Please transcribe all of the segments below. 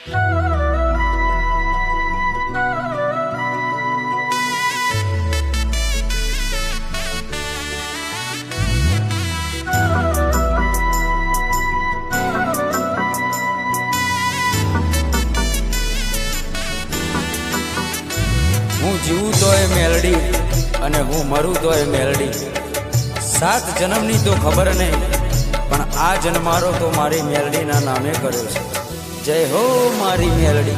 હું જીવું તોય મેલડી અને હું મરું તોય મેલડી. 7 જન્મની તો ખબર નહીં, પણ આ જન્મારો તો મારી મેલડીના નામે કર્યો છે. જય હો મારી મેલડી.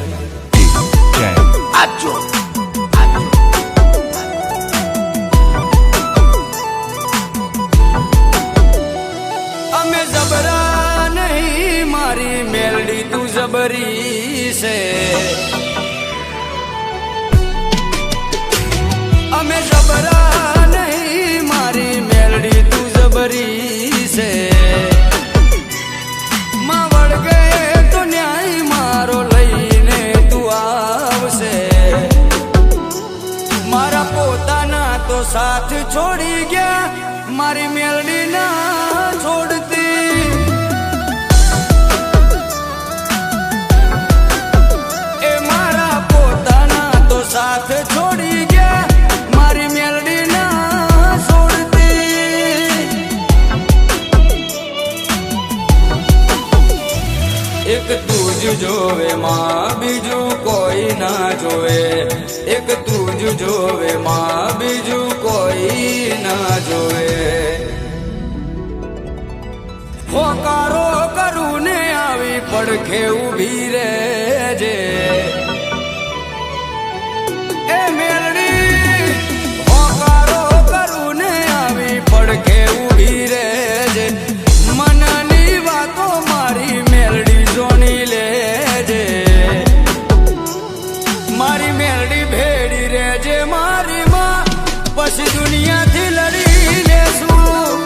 અમે જબરા નહીં, મારી મેલડી તું જબરી છે. અમે જબરા નહીં, મારી મેલડી તું જબરી છે. માં વળગે તો ન્યાય મારો લઈને તું આવશે. મારા પોતાના તો સાથ છોડી ગયા, મારી મેલડી ના છોડતી. એ મારા પોતાના તો સાથ છોડી ગયા, મારી મેલડી ના છોડતી. એક તું જ જોવે માં, બીજું કોઈ ના જોવે. એક તું જ જોવે માં, બીજું કોઈ ના જોવે. હોકારો કરું ને આવી પડખે ઊભી રહેજે. એ મેલડી હોકારો કરું ને આવી પડખે ઊભી રહેજે. મનની વાતો મારી મેલડી જોણી લેજે. મારી મેલડી ભેડી રહેજે મારી માં, પછી દુનિયાથી લડી લેશું.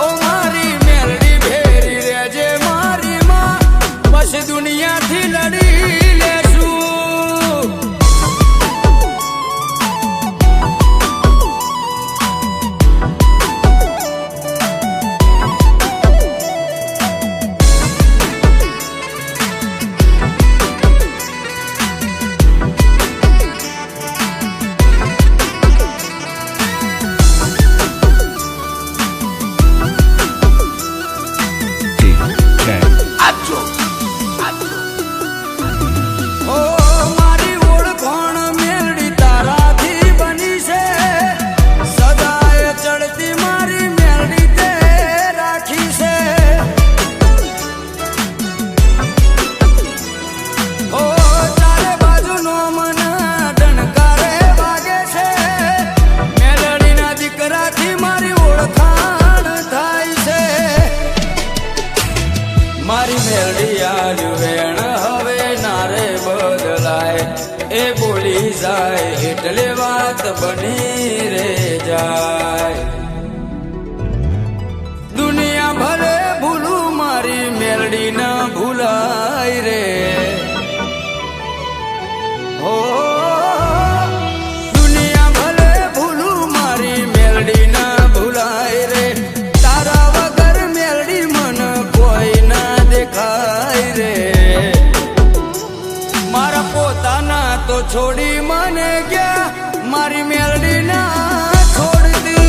ઓ મારી મેલડી ભેડી રહેજે મારી માં, પછી દુનિયાથી લડી લેશું. ઓ મારી ઓળખાણ મેલડી તારાથી બની છે. સદાય ચડતી મારી મેલડી તે રાખી છે. ઓ ચારે બાજુનો મન ડણકારે વાગે છે. મેલડીના દીકરાથી મારી ઓળખાણ થાય છે. મારી મેલડી આલ્યું વેણ હવે નારે બદલાય. એ બોલી જાય એટલે વાત બની રે જાય. દુનિયા ભલે ભૂલું મારી મેલડી ના ભૂલાય રે. હો દુનિયા ભલે ભૂલું મારી મેલડી ના ભૂલાય રે. તારા વગર મેલડી મન કોઈ ના દેખાય રે. મારા પોતાના તો છોડી મને ગયા, મારી મેલડી ના છોડતી.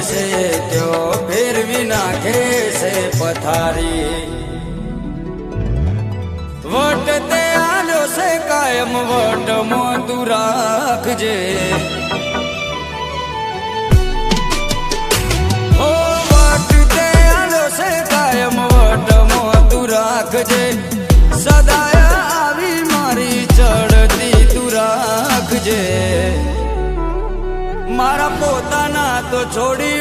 છે ત્યો ફેરવી નાખે છે પથારી વટ તે આલ્યો છે કાયમ વટમાં તું રાખજે ઓ વટ તે આલ્યો છે કાયમ વટમાં તું રાખજે સદાય આવી મારી ચડતી તું રાખજે મારા પોતાના તો છોડી